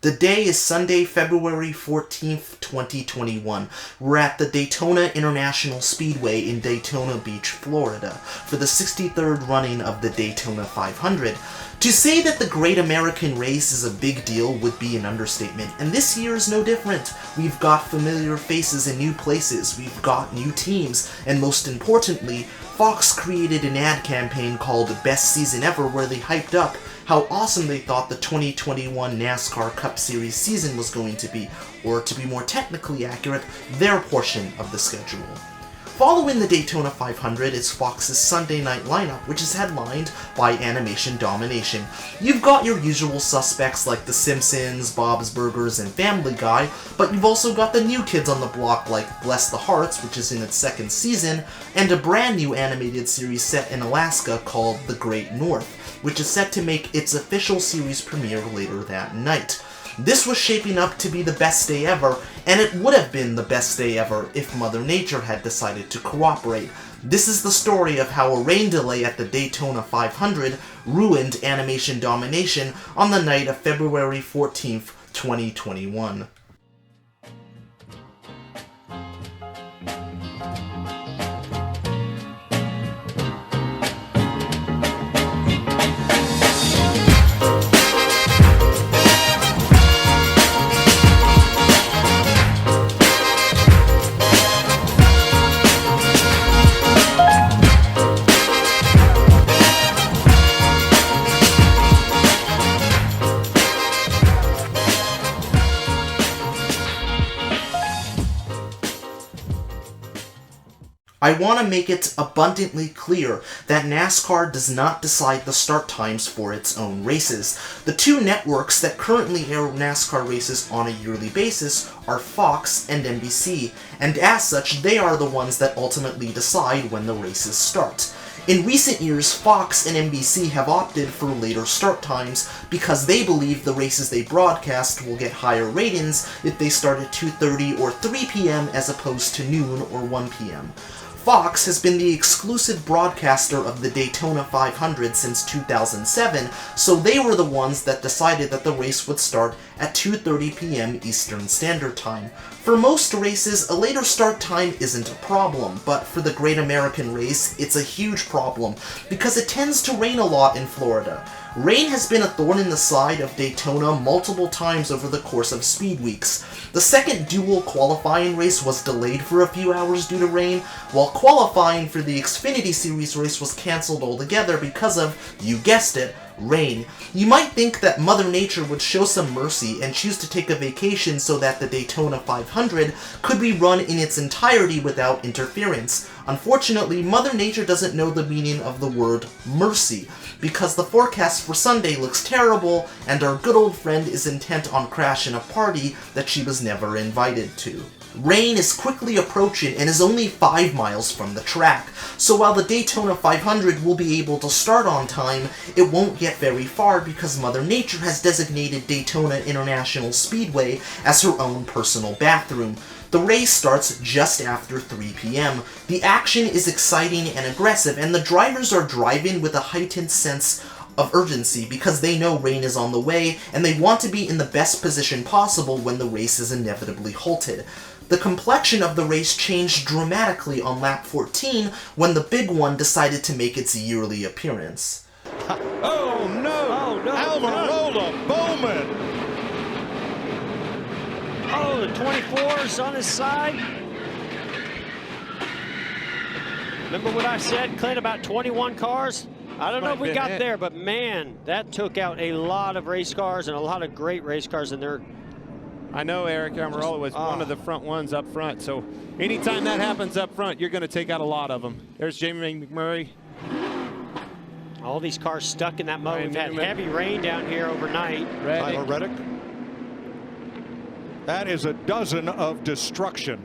The day is Sunday, February 14th, 2021. We're at the Daytona International Speedway in Daytona Beach, Florida, for the 63rd running of the Daytona 500. To say that the Great American Race is a big deal would be an understatement, and this year is no different. We've got familiar faces in new places, we've got new teams, and most importantly, Fox created an ad campaign called Best Season Ever where they hyped up how awesome they thought the 2021 NASCAR Cup Series season was going to be, or to be more technically accurate, their portion of the schedule. Following the Daytona 500 is Fox's Sunday night lineup, which is headlined by Animation Domination. You've got your usual suspects like The Simpsons, Bob's Burgers, and Family Guy, but you've also got the new kids on the block like Bless the Hearts, which is in its second season, and a brand new animated series set in Alaska called The Great North, which is set to make its official series premiere later that night. This was shaping up to be the best day ever, and it would have been the best day ever if Mother Nature had decided to cooperate. This is the story of how a rain delay at the Daytona 500 ruined Animation Domination on the night of February 14th, 2021. I want to make it abundantly clear that NASCAR does not decide the start times for its own races. The two networks that currently air NASCAR races on a yearly basis are Fox and NBC, and as such, they are the ones that ultimately decide when the races start. In recent years, Fox and NBC have opted for later start times because they believe the races they broadcast will get higher ratings if they start at 2:30 or 3 p.m. as opposed to noon or 1 p.m. Fox has been the exclusive broadcaster of the Daytona 500 since 2007, so they were the ones that decided that the race would start at 2:30 p.m. Eastern Standard Time. For most races, a later start time isn't a problem, but for the Great American Race, it's a huge problem, because it tends to rain a lot in Florida. Rain has been a thorn in the side of Daytona multiple times over the course of speed weeks. The second dual qualifying race was delayed for a few hours due to rain, while qualifying for the Xfinity Series race was cancelled altogether because of, you guessed it, rain. You might think that Mother Nature would show some mercy and choose to take a vacation so that the Daytona 500 could be run in its entirety without interference. Unfortunately, Mother Nature doesn't know the meaning of the word mercy, because the forecast for Sunday looks terrible, and our good old friend is intent on crashing a party that she was never invited to. Rain is quickly approaching and is only 5 miles from the track, so while the Daytona 500 will be able to start on time, it won't get very far because Mother Nature has designated Daytona International Speedway as her own personal bathroom. The race starts just after 3 p.m. The action is exciting and aggressive, and the drivers are driving with a heightened sense of urgency because they know rain is on the way, and they want to be in the best position possible when the race is inevitably halted. The complexion of the race changed dramatically on lap 14 when the big one decided to make its yearly appearance. Oh no! Oh no! Almirola Bowman! Oh, the 24's on his side. Remember what I said, Clint, about 21 cars? I don't know if we got there, but man, that took out a lot of race cars and a lot of great race cars in there. I know Eric Almirola was one of the front ones up front, so anytime that happens up front, you're going to take out a lot of them. There's Jamie McMurray. All these cars stuck in that mud. We've had heavy rain down here overnight. Tyler Reddick. That is a dozen of destruction.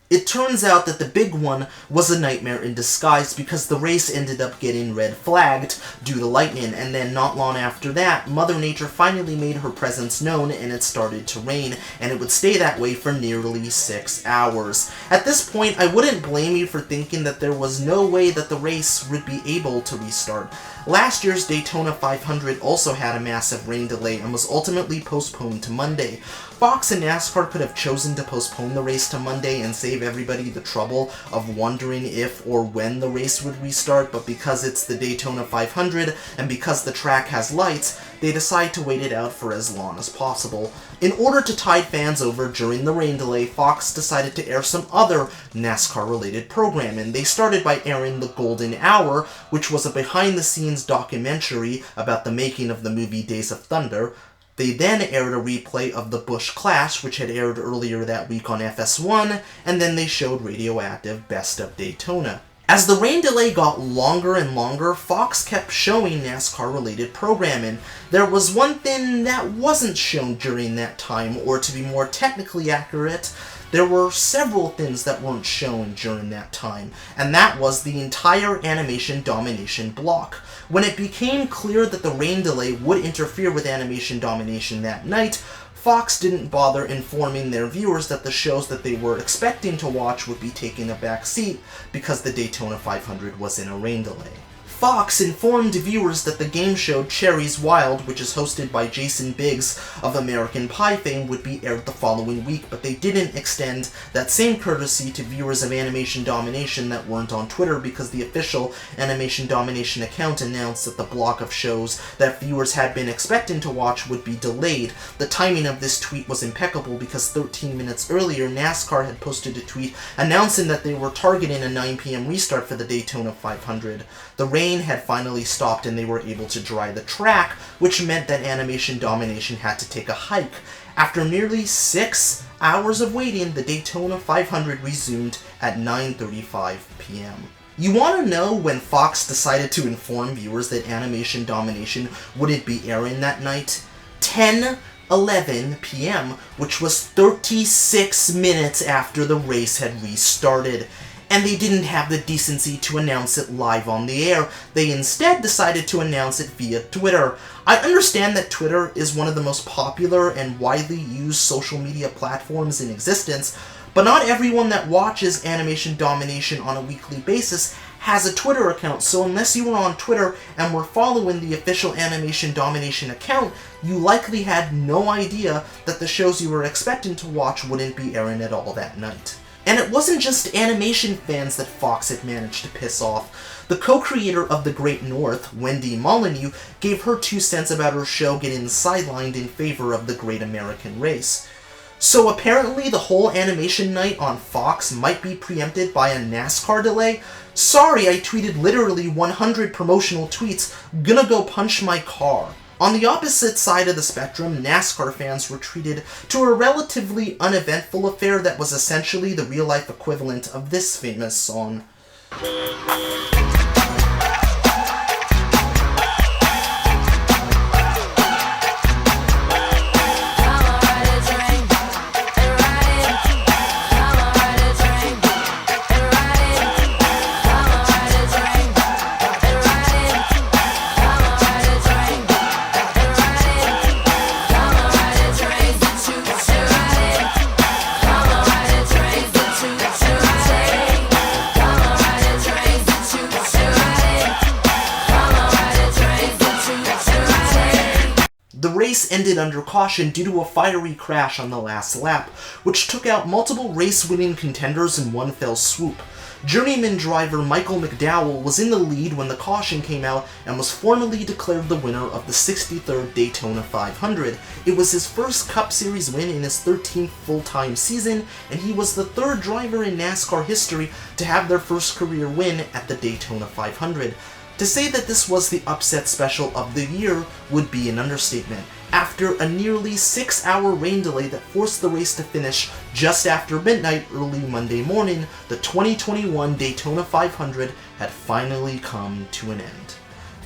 It turns out that the big one was a nightmare in disguise because the race ended up getting red flagged due to lightning, and then not long after that, Mother Nature finally made her presence known and it started to rain, and it would stay that way for nearly 6 hours. At this point, I wouldn't blame you for thinking that there was no way that the race would be able to restart. Last year's Daytona 500 also had a massive rain delay and was ultimately postponed to Monday. Fox and NASCAR could have chosen to postpone the race to Monday and save everybody the trouble of wondering if or when the race would restart, but because it's the Daytona 500 and because the track has lights, they decide to wait it out for as long as possible. In order to tide fans over during the rain delay, Fox decided to air some other NASCAR-related programming. They started by airing The Golden Hour, which was a behind-the-scenes documentary about the making of the movie Days of Thunder. They then aired a replay of the Busch Clash, which had aired earlier that week on FS1, and then they showed Radioactive Best of Daytona. As the rain delay got longer and longer, Fox kept showing NASCAR-related programming. There was one thing that wasn't shown during that time, or to be more technically accurate, there were several things that weren't shown during that time, and that was the entire Animation Domination block. When it became clear that the rain delay would interfere with Animation Domination that night, Fox didn't bother informing their viewers that the shows that they were expecting to watch would be taking a back seat because the Daytona 500 was in a rain delay. Fox informed viewers that the game show Cherries Wild, which is hosted by Jason Biggs of American Pie fame, would be aired the following week, but they didn't extend that same courtesy to viewers of Animation Domination that weren't on Twitter because the official Animation Domination account announced that the block of shows that viewers had been expecting to watch would be delayed. The timing of this tweet was impeccable because 13 minutes earlier, NASCAR had posted a tweet announcing that they were targeting a 9 p.m. restart for the Daytona 500. The rain had finally stopped and they were able to dry the track, which meant that Animation Domination had to take a hike. After nearly 6 hours of waiting, the Daytona 500 resumed at 9:35 p.m. You want to know when Fox decided to inform viewers that Animation Domination wouldn't be airing that night? 10:11 p.m., which was 36 minutes after the race had restarted. And they didn't have the decency to announce it live on the air. They instead decided to announce it via Twitter. I understand that Twitter is one of the most popular and widely used social media platforms in existence, but not everyone that watches Animation Domination on a weekly basis has a Twitter account, so unless you were on Twitter and were following the official Animation Domination account, you likely had no idea that the shows you were expecting to watch wouldn't be airing at all that night. And it wasn't just animation fans that Fox had managed to piss off. The co-creator of The Great North, Wendy Molyneux, gave her 2 cents about her show getting sidelined in favor of The Great American Race. So apparently the whole animation night on Fox might be preempted by a NASCAR delay? Sorry, I tweeted literally 100 promotional tweets, gonna go punch my car. On the opposite side of the spectrum, NASCAR fans were treated to a relatively uneventful affair that was essentially the real-life equivalent of this famous song. The race ended under caution due to a fiery crash on the last lap, which took out multiple race-winning contenders in one fell swoop. Journeyman driver Michael McDowell was in the lead when the caution came out and was formally declared the winner of the 63rd Daytona 500. It was his first Cup Series win in his 13th full-time season, and he was the 3rd driver in NASCAR history to have their first career win at the Daytona 500. To say that this was the upset special of the year would be an understatement. After a nearly 6-hour rain delay that forced the race to finish just after midnight early Monday morning, the 2021 Daytona 500 had finally come to an end.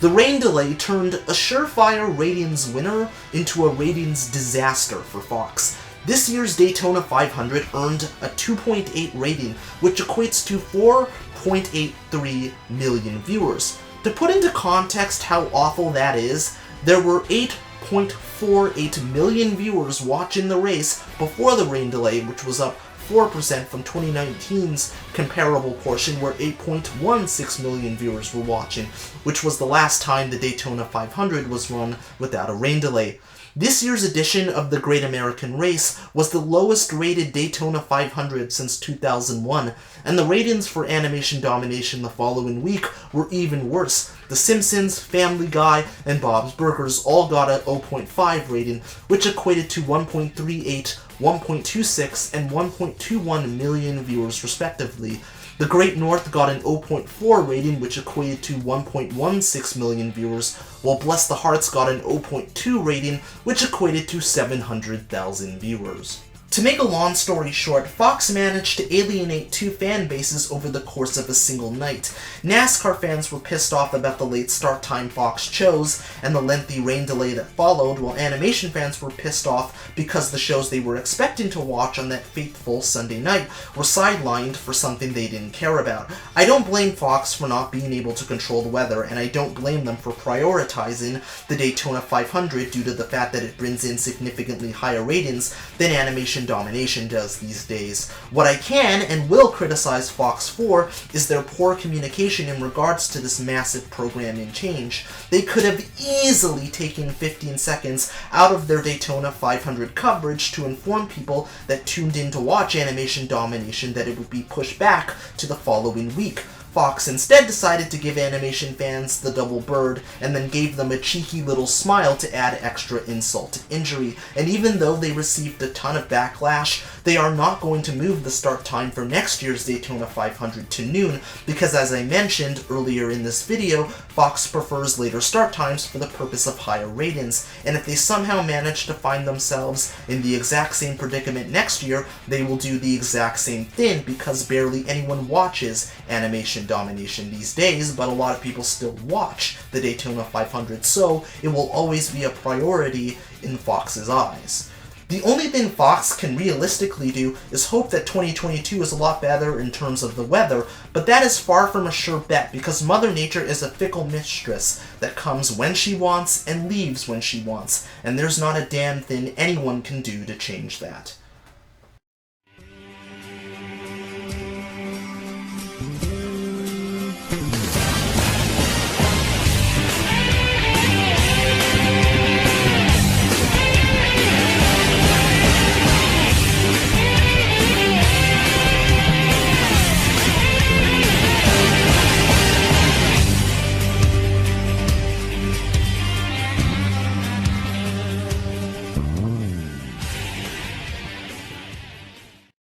The rain delay turned a surefire ratings winner into a ratings disaster for Fox. This year's Daytona 500 earned a 2.8 rating, which equates to 4.83 million viewers. To put into context how awful that is, there were 8.48 million viewers watching the race before the rain delay, which was up 4% from 2019's comparable portion where 8.16 million viewers were watching, which was the last time the Daytona 500 was run without a rain delay. This year's edition of the Great American Race was the lowest rated Daytona 500 since 2001, and the ratings for Animation Domination the following week were even worse. The Simpsons, Family Guy, and Bob's Burgers all got a 0.5 rating, which equated to 1.38, 1.26, and 1.21 million viewers respectively. The Great North got an 0.4 rating, which equated to 1.16 million viewers, while Bless the Hearts got an 0.2 rating, which equated to 700,000 viewers. To make a long story short, Fox managed to alienate two fan bases over the course of a single night. NASCAR fans were pissed off about the late start time Fox chose and the lengthy rain delay that followed, while animation fans were pissed off because the shows they were expecting to watch on that fateful Sunday night were sidelined for something they didn't care about. I don't blame Fox for not being able to control the weather, and I don't blame them for prioritizing the Daytona 500 due to the fact that it brings in significantly higher ratings than Animation Domination does these days. What I can and will criticize Fox for is their poor communication in regards to this massive programming change. They could have easily taken 15 seconds out of their Daytona 500 coverage to inform people that tuned in to watch Animation Domination that it would be pushed back to the following week. Fox instead decided to give animation fans the double bird, and then gave them a cheeky little smile to add extra insult to injury. And even though they received a ton of backlash, they are not going to move the start time for next year's Daytona 500 to noon, because as I mentioned earlier in this video, Fox prefers later start times for the purpose of higher ratings, and if they somehow manage to find themselves in the exact same predicament next year, they will do the exact same thing, because barely anyone watches Animation Domination these days, but a lot of people still watch the Daytona 500, so it will always be a priority in Fox's eyes. The only thing Fox can realistically do is hope that 2022 is a lot better in terms of the weather, but that is far from a sure bet because Mother Nature is a fickle mistress that comes when she wants and leaves when she wants, and there's not a damn thing anyone can do to change that.